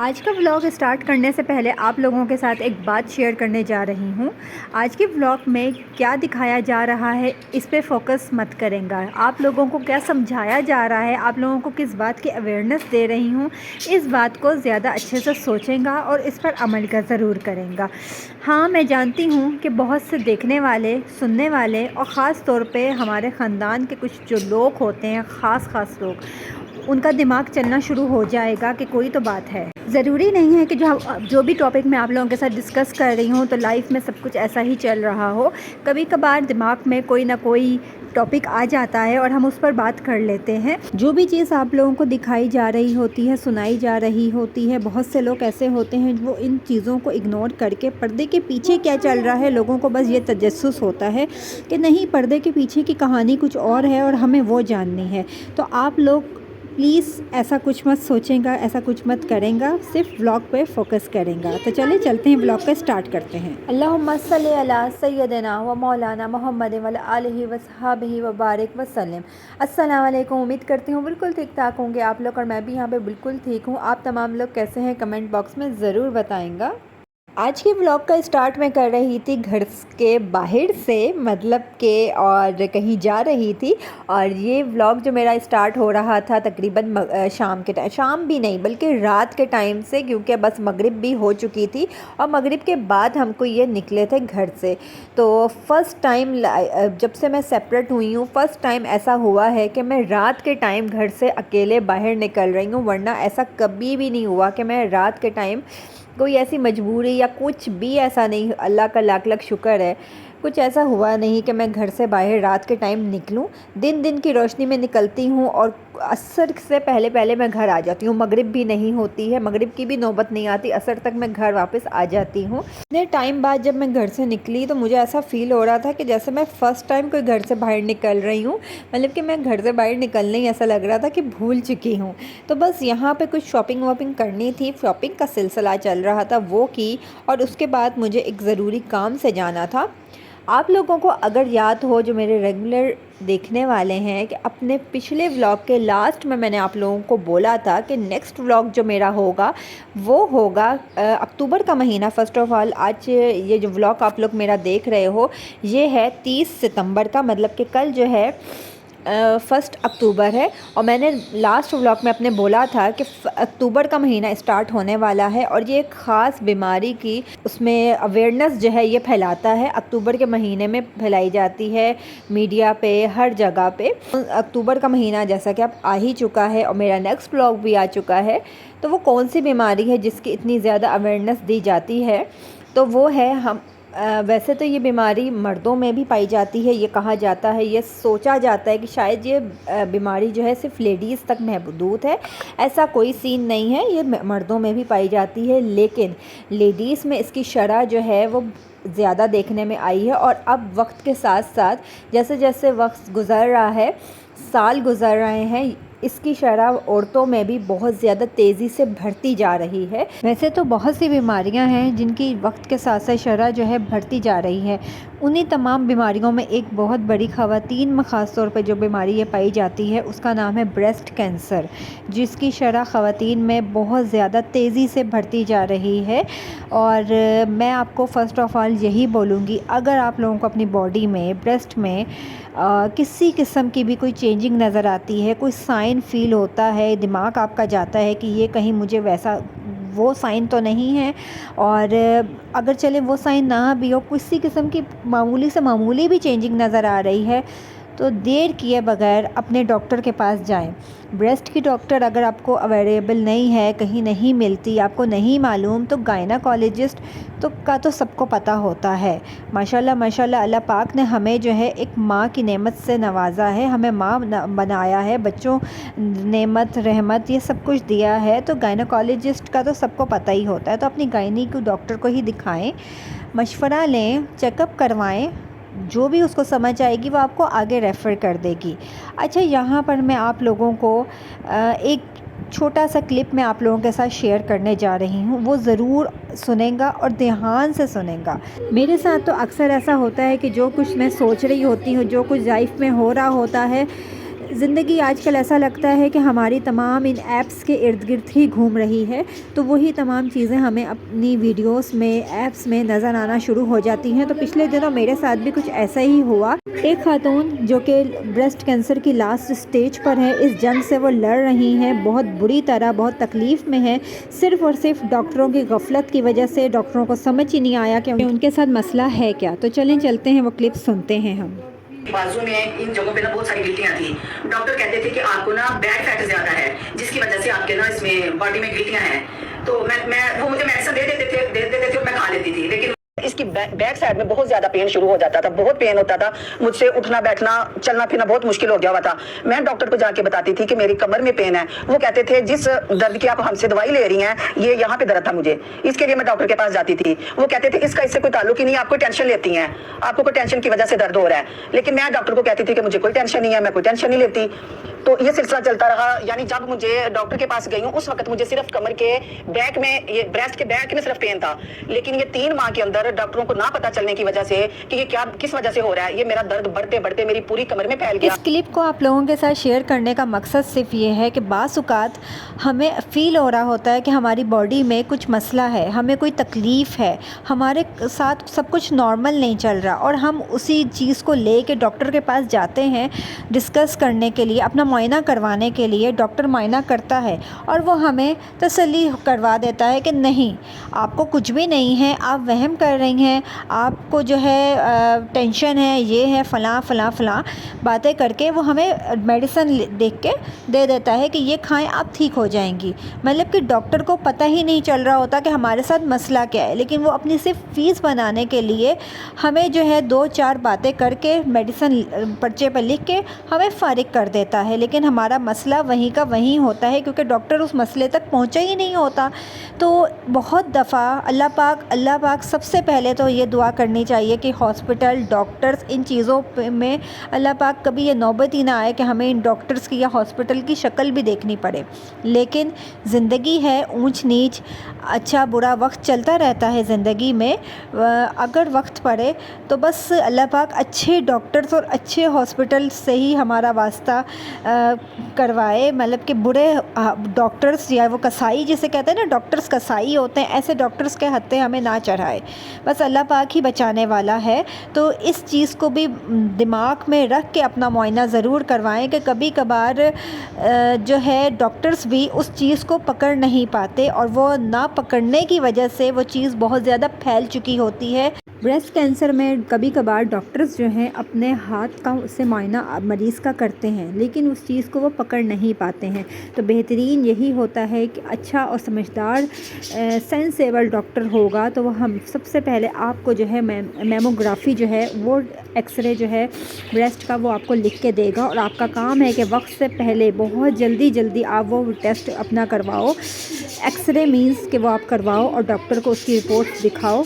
آج کا vlog start करने से पहले आप लोगों के साथ एक बात शेयर करने जा रही हूँ। आज के व्लॉग में क्या दिखाया जा रहा है इस पे फोकस मत करेंगे। आप लोगों को क्या समझाया जा रहा है, आप लोगों को किस बात की अवेयरनेस दे रही हूँ, इस बात को ज़्यादा अच्छे से सोचेंगा और इस पर अमल का ज़रूर करेंगे। हाँ, मैं जानती हूँ कि बहुत से देखने वाले, सुनने वाले और ख़ास तौर पे हमारे ख़ानदान के कुछ जो लोग होते हैं, ख़ास लोग, उनका दिमाग चलना शुरू हो जाएगा कि कोई तो बात है। ज़रूरी नहीं है कि जो भी टॉपिक मैं आप लोगों के साथ डिस्कस कर रही हूँ तो लाइफ में सब कुछ ऐसा ही चल रहा हो। कभी कभार दिमाग में कोई ना कोई टॉपिक आ जाता है और हम उस पर बात कर लेते हैं। जो भी चीज़ आप लोगों को दिखाई जा रही होती है, सुनाई जा रही होती है, बहुत से लोग ऐसे होते हैं वो इन चीज़ों को इग्नोर करके पर्दे के पीछे क्या चल रहा है लोगों को बस ये तजस्सुस होता है कि नहीं, पर्दे के पीछे की कहानी कुछ और है और हमें वो जाननी है। तो आप लोग प्लीज़ ऐसा कुछ मत सोचेंगा, ऐसा कुछ मत करेंगा, सिर्फ व्लॉग पे फोकस करेंगा। तो चलिए चलते हैं, व्लॉग का स्टार्ट करते हैं। अल्लाहुम्मा सल्ली अला सय्यदना व मौलाना मोहम्मद व आलिहि व सहाबिहि व बारिक वसल्लम। अस्सलाम वालेकुम। उम्मीद करती हूँ बिल्कुल ठीक ठाक होंगे आप लोग और मैं भी यहाँ पे बिल्कुल ठीक हूँ। आप तमाम लोग कैसे हैं कमेंट बॉक्स में ज़रूर बताएंगा। आज के व्लॉग का स्टार्ट मैं कर रही थी घर के बाहर से, मतलब के और कहीं जा रही थी। और ये व्लॉग जो मेरा स्टार्ट हो रहा था तकरीबन शाम के टाइम, शाम भी नहीं बल्कि रात के टाइम से, क्योंकि बस मगरिब भी हो चुकी थी और मगरिब के बाद हमको ये निकले थे घर से। तो फ़र्स्ट टाइम जब से मैं सेपरेट हुई हूँ, फ़र्स्ट टाइम ऐसा हुआ है कि मैं रात के टाइम घर से अकेले बाहर निकल रही हूँ, वरना ऐसा कभी भी नहीं हुआ कि मैं रात के टाइम कोई ऐसी मजबूरी या कुछ भी ऐसा नहीं। अल्लाह का लाख लाख शुक्र है, कुछ ऐसा हुआ नहीं कि मैं घर से बाहर रात के टाइम निकलूं। दिन की रोशनी में निकलती हूं और असर से पहले मैं घर आ जाती हूं। मगरिब भी नहीं होती है, मगरिब की भी नौबत नहीं आती, असर तक मैं घर वापस आ जाती हूं। इतने टाइम बाद जब मैं घर से निकली तो मुझे ऐसा फ़ील हो रहा था कि जैसे मैं फ़र्स्ट टाइम कोई घर से बाहर निकल रही हूँ, मतलब कि मैं घर से बाहर निकलने ही ऐसा लग रहा था कि भूल चुकी हूँ। तो बस यहाँ पे कुछ शॉपिंग वॉपिंग करनी थी, शॉपिंग का सिलसिला चल रहा था, वो की और उसके बाद मुझे एक ज़रूरी काम से जाना था। आप लोगों को अगर याद हो, जो मेरे रेगुलर देखने वाले हैं, कि अपने पिछले व्लॉग के लास्ट में मैंने आप लोगों को बोला था कि नेक्स्ट व्लॉग जो मेरा होगा वो होगा अक्टूबर का महीना। फ़र्स्ट ऑफ़ ऑल आज ये जो व्लॉग आप लोग मेरा देख रहे हो ये है 30 सितंबर का, मतलब कि कल जो है 1 अक्टूबर है। और मैंने लास्ट व्लॉग में अपने बोला था कि अक्टूबर का महीना स्टार्ट होने वाला है और ये एक ख़ास बीमारी की उसमें अवेयरनेस जो है ये फैलाता है। अक्टूबर के महीने में फैलाई जाती है मीडिया पे, हर जगह पे। अक्टूबर का महीना जैसा कि अब आ ही चुका है और मेरा नेक्स्ट व्लॉग भी आ चुका है। तो वो कौन सी बीमारी है जिसकी इतनी ज़्यादा अवेयरनेस दी जाती है, तो वो है वैसे तो ये बीमारी मर्दों में भी पाई जाती है। ये कहा जाता है, ये सोचा जाता है कि शायद ये बीमारी जो है सिर्फ लेडीज़ तक महदूद है। ऐसा कोई सीन नहीं है, ये मर्दों में भी पाई जाती है, लेकिन लेडीज़ में इसकी शरह जो है वो ज़्यादा देखने में आई है। और अब वक्त के साथ साथ जैसे जैसे वक्त गुज़र रहा है, साल गुज़र रहे हैं, इसकी शरह औरतों में भी बहुत ज़्यादा तेज़ी से बढ़ती जा रही है। वैसे तो बहुत सी बीमारियां हैं जिनकी वक्त के साथ साथ शरह जो है बढ़ती जा रही है। उन्हीं तमाम बीमारियों में एक बहुत बड़ी ख़वातीन में ख़ास तौर पर जो बीमारी ये पाई जाती है उसका नाम है ब्रेस्ट कैंसर, जिसकी शरह ख़वातीन में बहुत ज़्यादा तेज़ी से बढ़ती जा रही है। और मैं आपको फ़र्स्ट ऑफ़ ऑल यही बोलूँगी, अगर आप लोगों को अपनी बॉडी में, ब्रेस्ट में किसी किस्म की भी कोई चेंजिंग नज़र आती है, कोई साइन फ़ील होता है, दिमाग आपका जाता है कि ये कहीं मुझे वैसा वो साइन तो नहीं है, और अगर चले वो साइन ना भी हो, किसी किस्म की मामूली से मामूली भी चेंजिंग नज़र आ रही है, तो देर किए बगैर अपने डॉक्टर के पास जाएं। ब्रेस्ट की डॉक्टर अगर आपको अवेलेबल नहीं है, कहीं नहीं मिलती, आपको नहीं मालूम, तो गायनाकोलॉजिस्ट तो सबको पता होता है। माशाल्लाह माशाल्लाह, अल्लाह पाक ने हमें जो है एक माँ की नेमत से नवाजा है, हमें माँ बनाया है, बच्चों नेमत रहमत ये सब कुछ दिया है। तो गायनाकोलॉजिस्ट का तो सबको पता ही होता है। तो अपनी गायनी को डॉक्टर को ही दिखाएं, मशवरा लें, चेकअप करवाएं, जो भी उसको समझ आएगी वो आपको आगे रेफ़र कर देगी। अच्छा, यहाँ पर मैं आप लोगों को एक छोटा सा क्लिप मैं आप लोगों के साथ शेयर करने जा रही हूँ, वो ज़रूर सुनेगा और ध्यान से सुनेगा। मेरे साथ तो अक्सर ऐसा होता है कि जो कुछ मैं सोच रही होती हूँ, जो कुछ लाइफ में हो रहा होता है, زندگی آج کل ایسا لگتا ہے کہ ہماری تمام ان ایپس کے ارد گرد ہی گھوم رہی ہے، تو وہی تمام چیزیں ہمیں اپنی ویڈیوز میں ایپس میں نظر آنا شروع ہو جاتی ہیں۔ تو پچھلے دنوں میرے ساتھ بھی کچھ ایسا ہی ہوا۔ ایک خاتون جو کہ بریسٹ کینسر کی لاسٹ سٹیج پر ہے، اس جنگ سے وہ لڑ رہی ہیں، بہت بری طرح، بہت تکلیف میں ہے، صرف اور صرف ڈاکٹروں کی غفلت کی وجہ سے ڈاکٹروں کو سمجھ ہی نہیں آیا کہ ان کے ساتھ مسئلہ ہے کیا۔ تو چلتے ہیں وہ کلپ سنتے ہیں ہم۔ بازو میں ان جگہوں پہ نا بہت ساری گلٹیاں تھیں۔ ڈاکٹر کہتے تھے کہ آپ کو نا بیڈ فیٹ زیادہ ہے، جس کی وجہ سے آپ کے نا اس میں باڈی میں گلٹیاں ہیں۔ تو وہ مجھے میڈیسن دے دیتے تھے اور میں کھا لیتی تھی، لیکن اس کی بیک سائڈ میں بہت زیادہ پین شروع ہو جاتا تھا، بہت پین ہوتا تھا، مجھ سے اٹھنا بیٹھنا چلنا پھرنا بہت مشکل ہو گیا ہوا تھا۔ میں ڈاکٹر کو جا کے بتاتی تھی کہ میری کمر میں پین ہے، وہ کہتے تھے جس درد کی آپ ہم سے دوائی لے رہی ہیں یہ یہاں پہ درد تھا مجھے، اس کے لیے میں ڈاکٹر کے پاس جاتی تھی۔ وہ کہتے تھے اس کا اس سے کوئی تعلق ہی نہیں ہے، آپ کوئی ٹینشن لیتی ہیں، آپ کو کوئی ٹینشن کی وجہ سے درد ہو رہا ہے۔ لیکن میں ڈاکٹر کو کہتی تھی کہ مجھے کوئی ٹینشن نہیں ہے، میں کوئی ٹینشن نہیں لیتی۔ تو یہ سلسلہ چلتا رہا، یعنی جب مجھے ڈاکٹر کے پاس گئی ہوں اس وقت مجھے صرف کمر کے بیک میں، یہ بریسٹ کے بیک میں صرف پین تھا، لیکن یہ 3 ماہ کے اندر ڈاکٹروں کو نہ پتہ چلنے کی وجہ سے کہ یہ کیا کس وجہ سے ہو رہا ہے، یہ میرا درد بڑھتے بڑھتے میری پوری کمر میں پھیل گیا۔ اس کلپ کو آپ لوگوں کے ساتھ شیئر کرنے کا مقصد صرف یہ ہے کہ بعض اوقات ہمیں فیل ہو رہا ہوتا ہے کہ ہماری باڈی میں کچھ مسئلہ ہے، ہمیں کوئی تکلیف ہے، ہمارے ساتھ سب کچھ نارمل نہیں چل رہا، اور ہم اسی چیز کو لے کے ڈاکٹر کے پاس جاتے ہیں ڈسکس کرنے کے لیے، اپنا معائنہ کروانے کے لیے۔ ڈاکٹر معائنہ کرتا ہے اور وہ ہمیں تسلی کروا دیتا ہے کہ نہیں، آپ کو کچھ بھی نہیں ہے، آپ وہم کر رہی ہیں، آپ کو جو ہے ٹینشن ہے، یہ ہے، فلاں فلاں فلاں باتیں کر کے وہ ہمیں میڈیسن دیکھ کے دے دیتا ہے کہ یہ کھائیں، آپ ٹھیک ہو جائیں گی۔ مطلب کہ ڈاکٹر کو پتہ ہی نہیں چل رہا ہوتا کہ ہمارے ساتھ مسئلہ کیا ہے، لیکن وہ اپنی صرف فیس بنانے کے لیے ہمیں جو ہے 2-4 باتیں کر کے میڈیسن پرچے پر لکھ کے ہمیں فارغ کر دیتا ہے، لیکن ہمارا مسئلہ وہیں کا وہیں ہوتا ہے کیونکہ ڈاکٹر اس مسئلے تک پہنچا ہی نہیں ہوتا۔ تو بہت دفعہ اللہ پاک سب سے پہلے تو یہ دعا کرنی چاہیے کہ ہاسپٹل، ڈاکٹرز، ان چیزوں میں اللہ پاک کبھی یہ نوبت ہی نہ آئے کہ ہمیں ان ڈاکٹرز کی یا ہاسپٹل کی شکل بھی دیکھنی پڑے۔ لیکن زندگی ہے، اونچ نیچ، اچھا برا وقت چلتا رہتا ہے زندگی میں۔ اگر وقت پڑے تو بس اللہ پاک اچھے ڈاکٹرز اور اچھے ہاسپٹل سے ہی ہمارا واسطہ کروائے، مطلب کہ برے ڈاکٹرز یا وہ کسائی جسے کہتے ہیں نا، ڈاکٹرز کسائی ہوتے ہیں، ایسے ڈاکٹرز کے ہتھے ہمیں نہ چڑھائے، بس اللہ پاک ہی بچانے والا ہے۔ تو اس چیز کو بھی دماغ میں رکھ کے اپنا معائنہ ضرور کروائیں کہ کبھی کبھار جو ہے ڈاکٹرز بھی اس چیز کو پکڑ نہیں پاتے، اور وہ نہ پکڑنے کی وجہ سے وہ چیز بہت زیادہ پھیل چکی ہوتی ہے۔ بریسٹ کینسر میں کبھی کبھار ڈاکٹرز جو ہیں اپنے ہاتھ کا اس سے معائنہ مریض کا کرتے ہیں، لیکن اس چیز کو وہ پکڑ نہیں پاتے ہیں۔ تو بہترین یہی ہوتا ہے کہ اچھا اور سمجھدار سینسیبل ڈاکٹر ہوگا تو وہ ہم سب سے پہلے آپ کو جو ہے میموگرافی جو ہے وہ ایکس رے جو ہے بریسٹ کا وہ آپ کو لکھ کے دے گا، اور آپ کا کام ہے کہ وقت سے پہلے بہت جلدی آپ وہ ٹیسٹ اپنا کرواؤ۔ ایکس رے مینس کہ وہ آپ کرواؤ اور ڈاکٹر کو اس کی رپورٹ دکھاؤ۔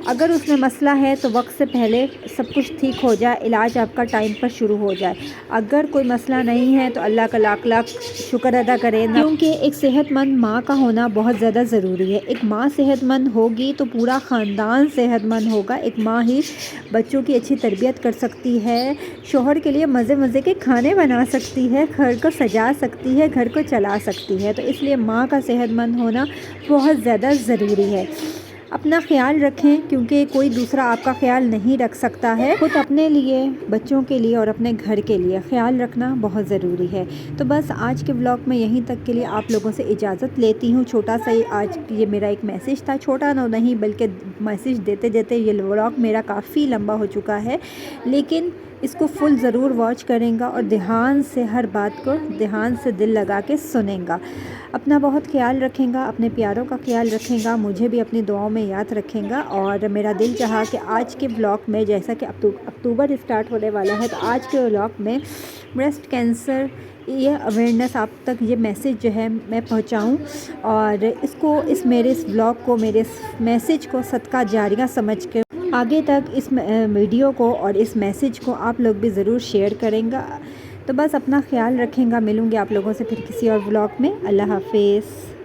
اگر اس میں مسئلہ ہے تو وقت سے پہلے سب کچھ ٹھیک ہو جائے، علاج آپ کا ٹائم پر شروع ہو جائے۔ اگر کوئی مسئلہ نہیں ہے تو اللہ کا لاکھ لاکھ شکر ادا کریں، کیونکہ ایک صحت مند ماں کا ہونا بہت زیادہ ضروری ہے۔ ایک ماں صحت مند ہوگی تو پورا خاندان صحت مند ہوگا۔ ایک ماں ہی بچوں کی اچھی تربیت کر سکتی ہے، شوہر کے لیے مزے کے کھانے بنا سکتی ہے، گھر کو سجا سکتی ہے، گھر کو چلا سکتی ہے۔ تو اس لیے ماں کا صحت مند ہونا بہت زیادہ ضروری ہے۔ اپنا خیال رکھیں کیونکہ کوئی دوسرا آپ کا خیال نہیں رکھ سکتا ہے۔ خود اپنے لیے، بچوں کے لیے اور اپنے گھر کے لیے خیال رکھنا بہت ضروری ہے۔ تو بس آج کے ولاگ میں یہیں تک کے لیے آپ لوگوں سے اجازت لیتی ہوں۔ چھوٹا سا آج یہ میرا ایک میسیج تھا، چھوٹا نہیں بلکہ میسیج دیتے یہ ولاگ میرا کافی لمبا ہو چکا ہے، لیکن اس کو فل ضرور واچ کریں گا اور دھیان سے ہر بات کو دھیان سے دل لگا کے سنیں گا۔ اپنا بہت خیال رکھیں گا، اپنے پیاروں کا خیال رکھیں گا، مجھے بھی اپنی دعاؤں میں یاد رکھیں گا۔ اور میرا دل چاہا کہ آج کے ولاگ میں، جیسا کہ اکتوبر اسٹارٹ ہونے والا ہے، تو آج کے ولاگ میں بریسٹ کینسر یہ اویئرنیس آپ تک، یہ میسیج جو ہے میں پہنچاؤں، اور اس میرے اس ولاگ کو، میرے اس میسیج کو صدقہ جاریہ سمجھ کے آگے تک اس ویڈیو کو اور اس میسیج کو آپ لوگ بھی ضرور شیئر کریں گا۔ تو بس اپنا خیال رکھیں گا، ملوں گی آپ لوگوں سے پھر کسی اور ولاگ میں۔ اللہ حافظ۔